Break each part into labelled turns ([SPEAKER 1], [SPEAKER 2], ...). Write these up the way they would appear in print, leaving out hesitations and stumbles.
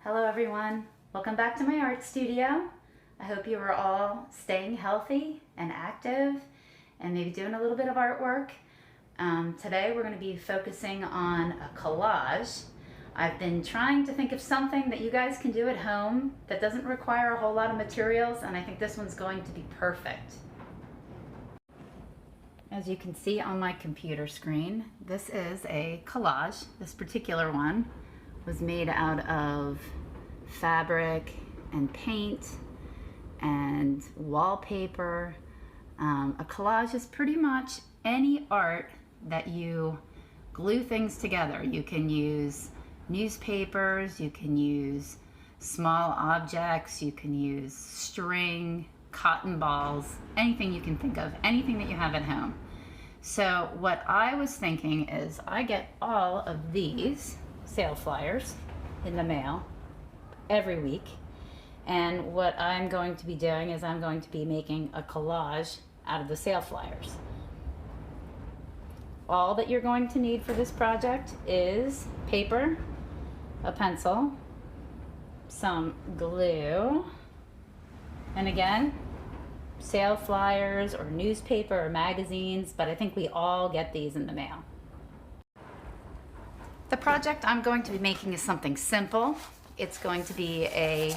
[SPEAKER 1] Hello everyone, welcome back to my art studio. I hope you are all staying healthy and active and maybe doing a little bit of artwork. Today we're going to be focusing on a collage. I've been trying to think of something that you guys can do at home that doesn't require a whole lot of materials, and I think this one's going to be perfect. As you can see on my computer screen, this is a collage. This particular one was made out of fabric and paint and wallpaper. A collage is pretty much any art that you glue things together. You can use newspapers, you can use small objects, you can use string, cotton balls, anything you can think of, anything that you have at home. So what I was thinking is I get all of these sale flyers in the mail every week, and what I'm going to be doing is I'm going to be making a collage out of the sale flyers. All that you're going to need for this project is paper, a pencil, some glue, and again, sale flyers or newspaper or magazines, but I think we all get these in the mail. The project I'm going to be making is something simple. It's going to be a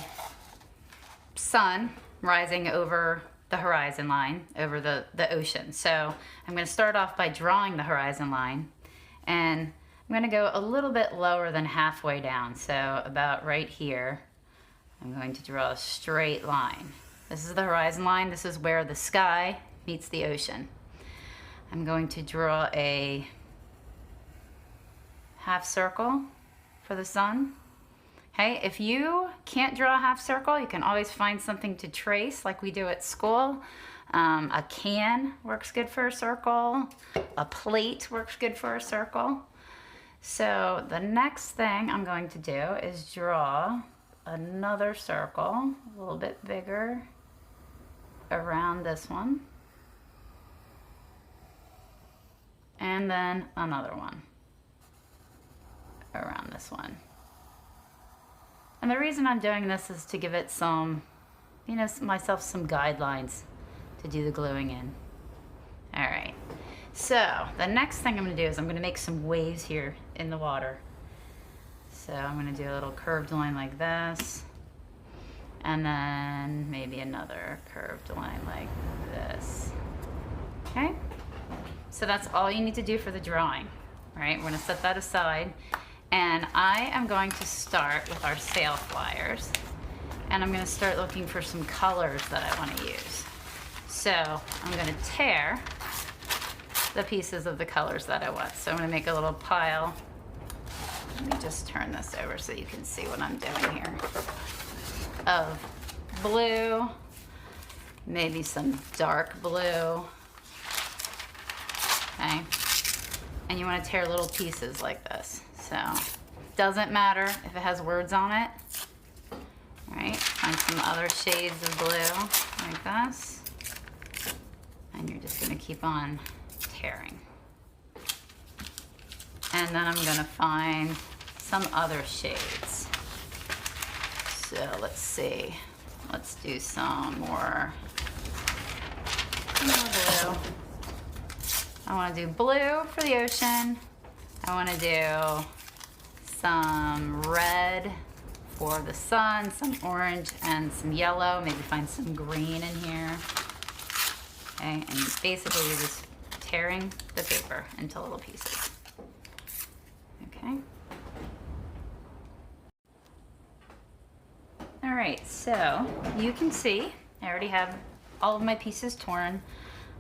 [SPEAKER 1] sun rising over the horizon line, over the ocean. So I'm going to start off by drawing the horizon line, and I'm going to go a little bit lower than halfway down. So about right here, I'm going to draw a straight line. This is the horizon line. This is where the sky meets the ocean. I'm going to draw a half circle for the sun. Okay, if you can't draw a half circle, you can always find something to trace like we do at school. A can works good for a circle. A plate works good for a circle. So the next thing I'm going to do is draw another circle, a little bit bigger, around this one. And then another one around this one. And the reason I'm doing this is to give it some, myself some guidelines to do the gluing in. All right, so the next thing I'm gonna do is I'm gonna make some waves here in the water. So I'm gonna do a little curved line like this, and then maybe another curved line like this. Okay, so that's all you need to do for the drawing. All right, we're gonna set that aside. And I am going to start with our sale flyers, and I'm going to start looking for some colors that I want to use. So I'm going to tear the pieces of the colors that I want. So I'm going to make a little pile. Let me just turn this over so you can see what I'm doing here. Of blue, maybe some dark blue. Okay. And you want to tear little pieces like this. So, doesn't matter if it has words on it. All right, find some other shades of blue like this. And you're just gonna keep on tearing. And then I'm gonna find some other shades. So let's see, let's do some more blue. I wanna do blue for the ocean. I want to do some red for the sun, some orange and some yellow, maybe find some green in here. Okay, and basically you're just tearing the paper into little pieces. Okay. All right, so you can see I already have all of my pieces torn.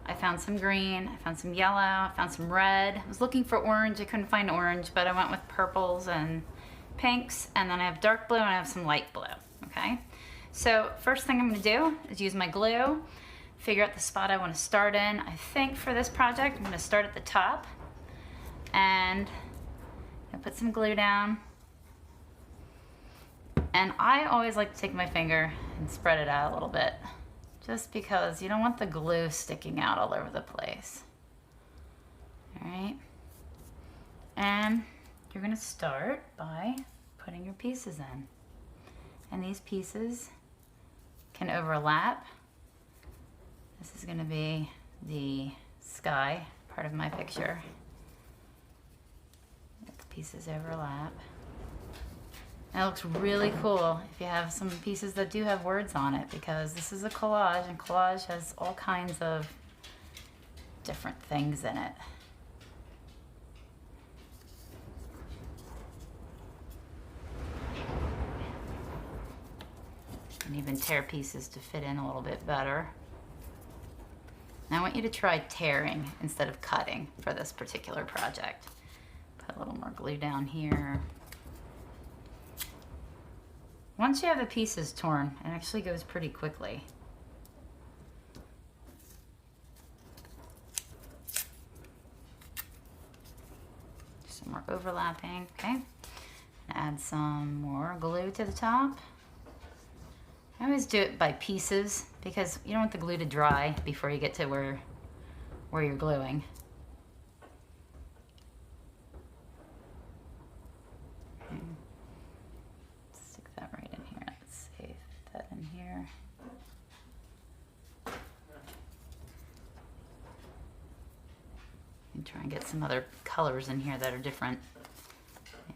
[SPEAKER 1] I found some green, I found some yellow, I found some red. I was looking for orange, I couldn't find orange, but I went with purples and pinks, and then I have dark blue and I have some light blue, okay? So first thing I'm gonna do is use my glue, figure out the spot I wanna start in. I think for this project, I'm gonna start at the top, and I put some glue down. And I always like to take my finger and spread it out a little bit, just because you don't want the glue sticking out all over the place. All right, and you're gonna start by putting your pieces in. and these pieces can overlap. This is going to be the sky part of my picture. The pieces overlap. And it looks really cool if you have some pieces that do have words on it, because this is a collage, and collage has all kinds of different things in it. And even tear pieces to fit in a little bit better. Now I want you to try tearing instead of cutting for this particular project. Put a little more glue down here. Once you have the pieces torn, it actually goes pretty quickly. Some more overlapping, okay? Add some more glue to the top. I always do it by pieces because you don't want the glue to dry before you get to where you're gluing. Okay. Stick that right in here. Let's see, put that in here. And try and get some other colors in here that are different.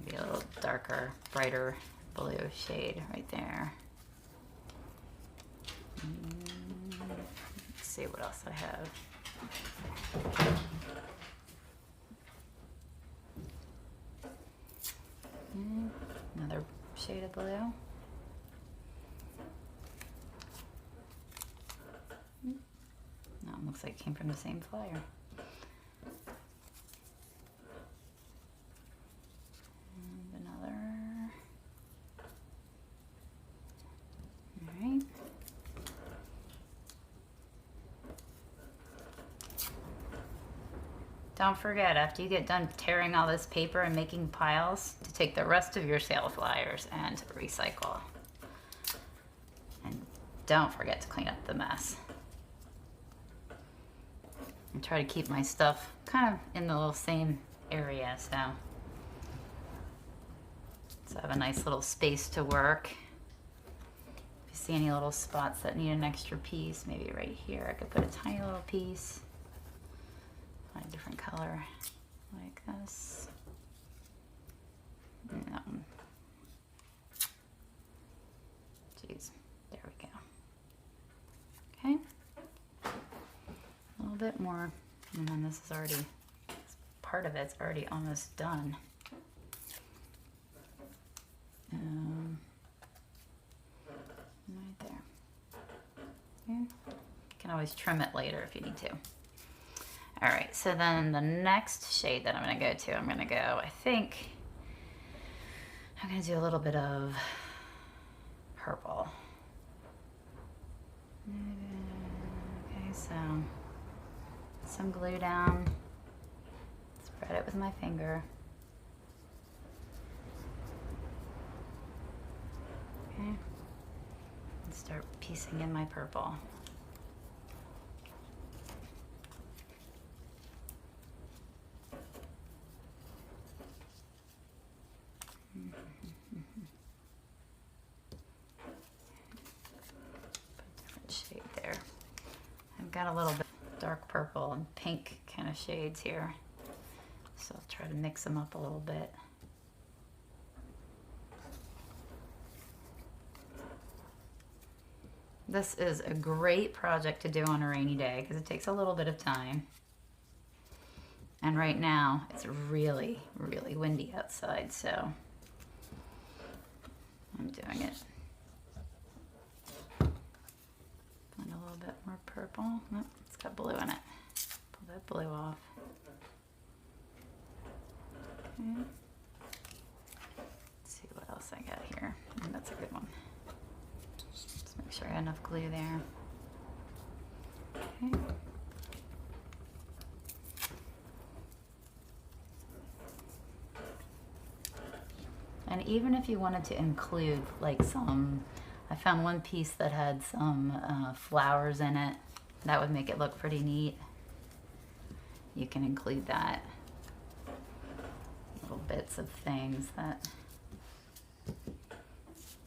[SPEAKER 1] Maybe a little darker, brighter blue shade right there. Let's see what else I have. Another shade of blue. No, it looks like it came from the same flyer. And another. All right. Don't forget, after you get done tearing all this paper and making piles, to take the rest of your sale flyers and recycle. And don't forget to clean up the mess. And try to keep my stuff kind of in the little same area, so I have a nice little space to work. If you see any little spots that need an extra piece, maybe right here, I could put a tiny little piece. Find a different color like this. No. Jeez, there we go. Okay, a little bit more, and then this is already, part of it's already almost done. Right there. Okay. You can always trim it later if you need to. All right, so then the next shade that I'm gonna go to, I think I'm gonna do a little bit of purple. Okay, so some glue down, spread it with my finger. Okay, and start piecing in my purple. Shade there. I've got a little bit dark purple and pink kind of shades here, so I'll try to mix them up a little bit. This is a great project to do on a rainy day because it takes a little bit of time. And right now it's really, really windy outside, so I'm doing it. Find a little bit more purple. Nope, it's got blue in it. Pull that blue off. Okay. Let's see what else I got here. That's a good one. Just make sure I got enough glue there. Okay. And even if you wanted to include like some, I found one piece that had some flowers in it. That would make it look pretty neat. You can include that. Little bits of things that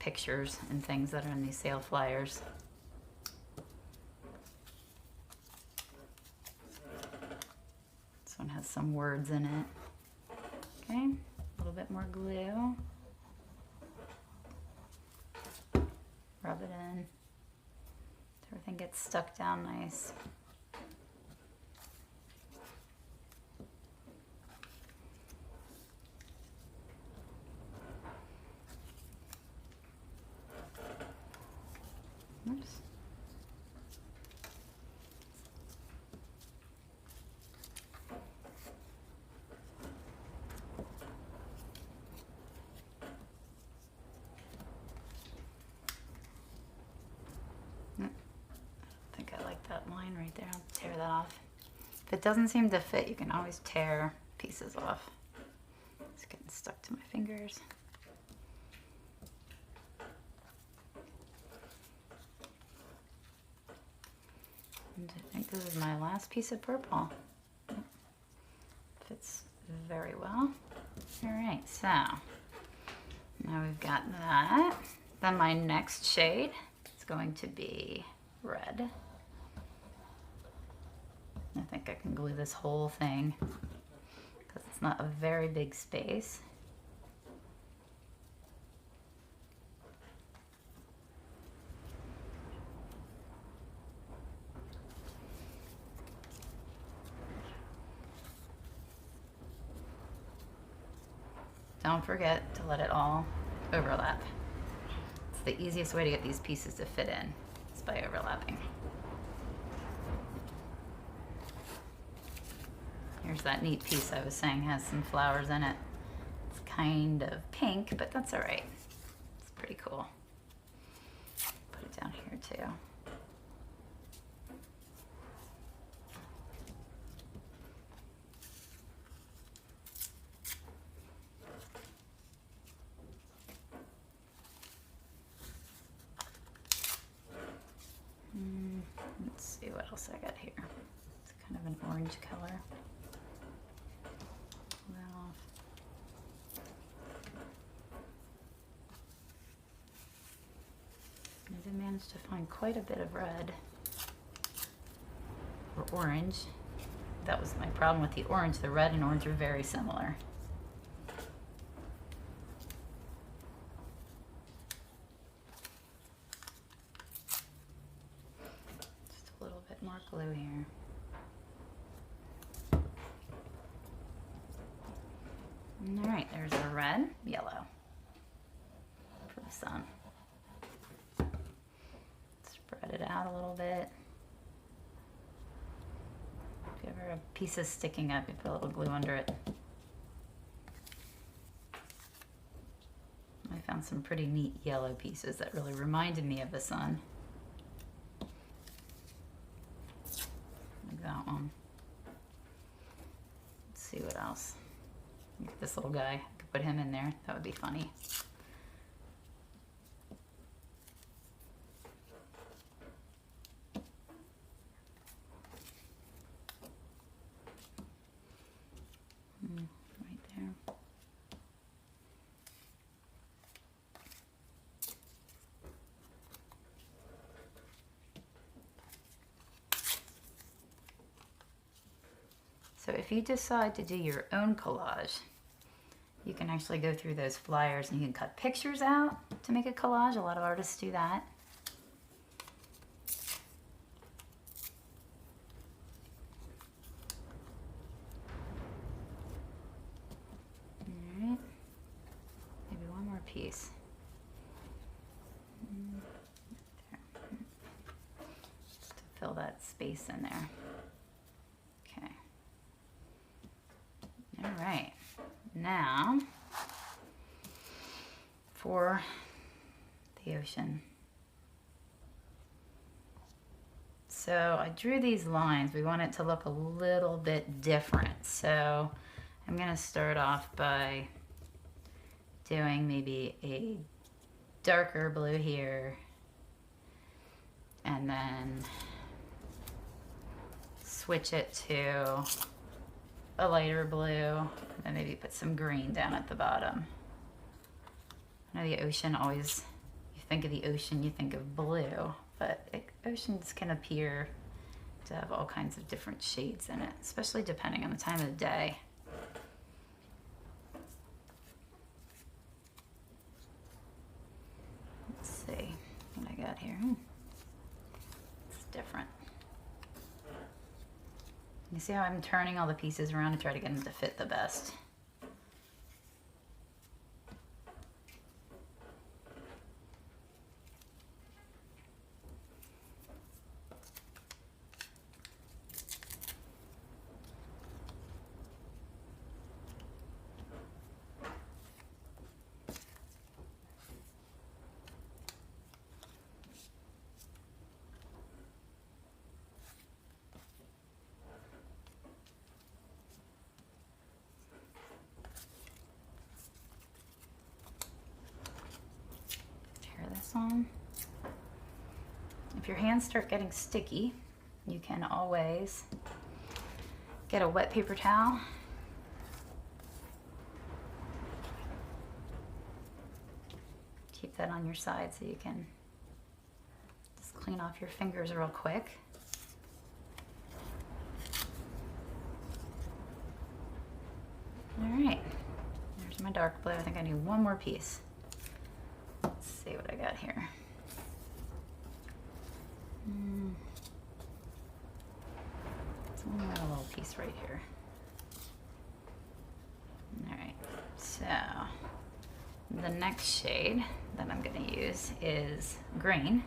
[SPEAKER 1] pictures and things that are in these sale flyers. This one has some words in it. Okay, a little bit more glue. Rub it in so everything gets stuck down nice. Oops. I think I like that line right there. I'll tear that off. If it doesn't seem to fit, you can always tear pieces off. It's getting stuck to my fingers. And I think this is my last piece of purple. Fits very well. All right, so now we've got that. Then my next shade is going to be red. I think I can glue this whole thing because it's not a very big space. Don't forget to let it all overlap. It's the easiest way to get these pieces to fit in, is by overlapping. Here's that neat piece I was saying has some flowers in it. It's kind of pink, but that's all right. It's pretty cool. Put it down here too. Let's see what else I got here. It's kind of an orange color. Pull that off. I did manage to find quite a bit of red or orange. That was my problem with the orange. The red and orange are very similar. More glue here. All right, there's a red, yellow for the sun. Spread it out a little bit. If you ever have pieces sticking up, you put a little glue under it. I found some pretty neat yellow pieces that really reminded me of the sun. That one. Let's see what else. Look at this little guy. I could put him in there. That would be funny. Right there. So if you decide to do your own collage, you can actually go through those flyers and you can cut pictures out to make a collage. A lot of artists do that. All right, maybe one more piece. There. Just to fill that space in there. All right, now for the ocean. So I drew these lines. We want it to look a little bit different. So I'm gonna start off by doing maybe a darker blue here and then switch it to a lighter blue, and maybe put some green down at the bottom. I know the ocean always think of the ocean, you think of blue, but oceans can appear to have all kinds of different shades in it, especially depending on the time of the day. Let's see what I got here. It's different. You see how I'm turning all the pieces around to try to get them to fit the best. On. If your hands start getting sticky, you can always get a wet paper towel. Keep that on your side so you can just clean off your fingers real quick. All right, there's my dark blue. I think I need one more piece. Let's see what I got here. So I got a little piece right here. All right, so the next shade that I'm going to use is green.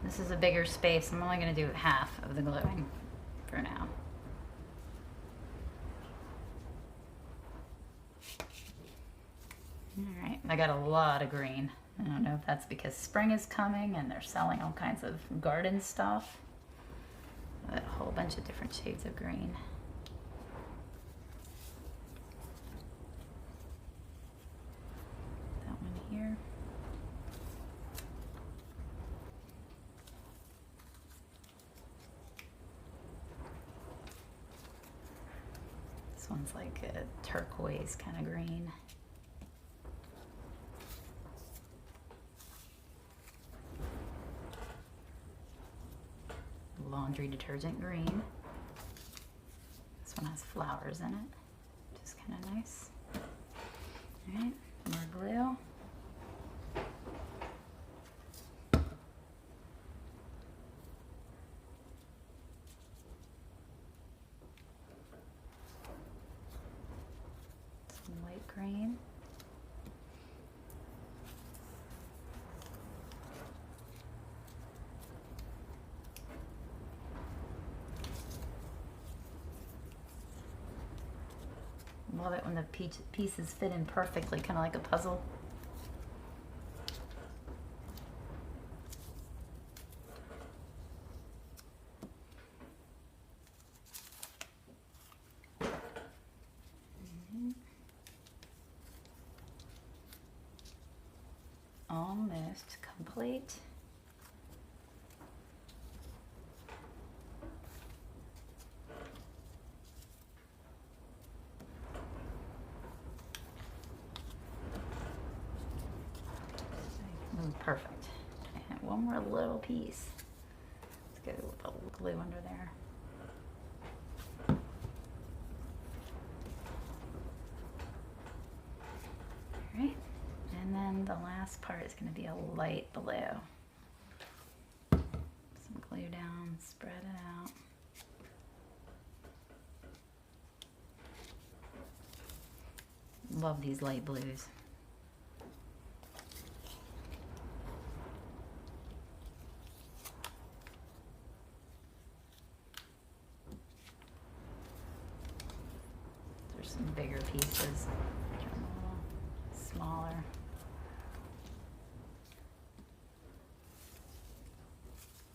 [SPEAKER 1] This is a bigger space. I'm only going to do half of the gluing for now. All right, I got a lot of green. I don't know if that's because spring is coming and they're selling all kinds of garden stuff. But a whole bunch of different shades of green. That one here. This one's like a turquoise kind of green. Laundry detergent green. This one has flowers in it, which is kind of nice. All right, more glue. Some light green. Love it when the pieces fit in perfectly, kind of like a puzzle. Almost complete. Perfect. And one more little piece. Let's go with the glue under there. All right. And then the last part is going to be a light blue. Some glue down, spread it out. Love these light blues. Some bigger pieces, smaller.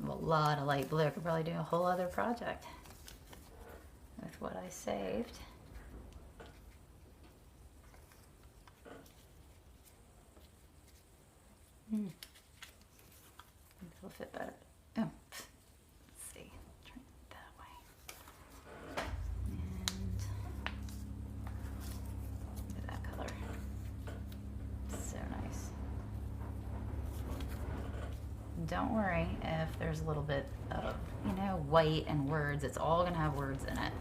[SPEAKER 1] A lot of light blue. I could probably do a whole other project with what I saved. It'll fit better. Oh, let's see. Turn it that way. And look at that color. So nice. don't worry if there's a little bit of, you know, white and words. It's all gonna have words in it.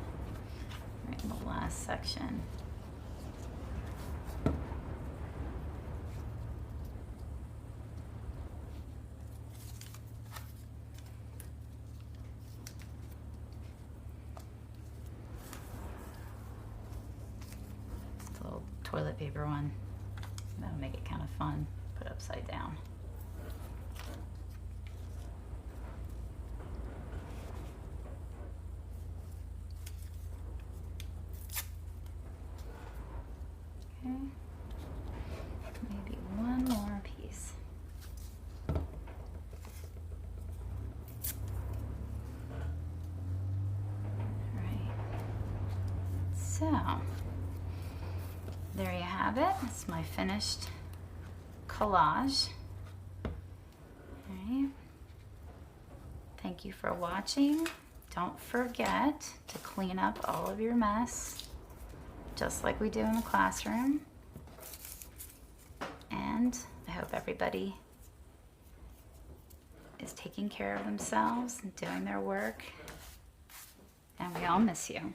[SPEAKER 1] Right in the last section. Little toilet paper one. That'll make it kind of fun. Put it upside down. Okay. Maybe one more piece. All right. So there you have it. It's my finished collage. All right. Thank you for watching. Don't forget to clean up all of your mess, just like we do in the classroom. And I hope everybody is taking care of themselves and doing their work. And we all miss you.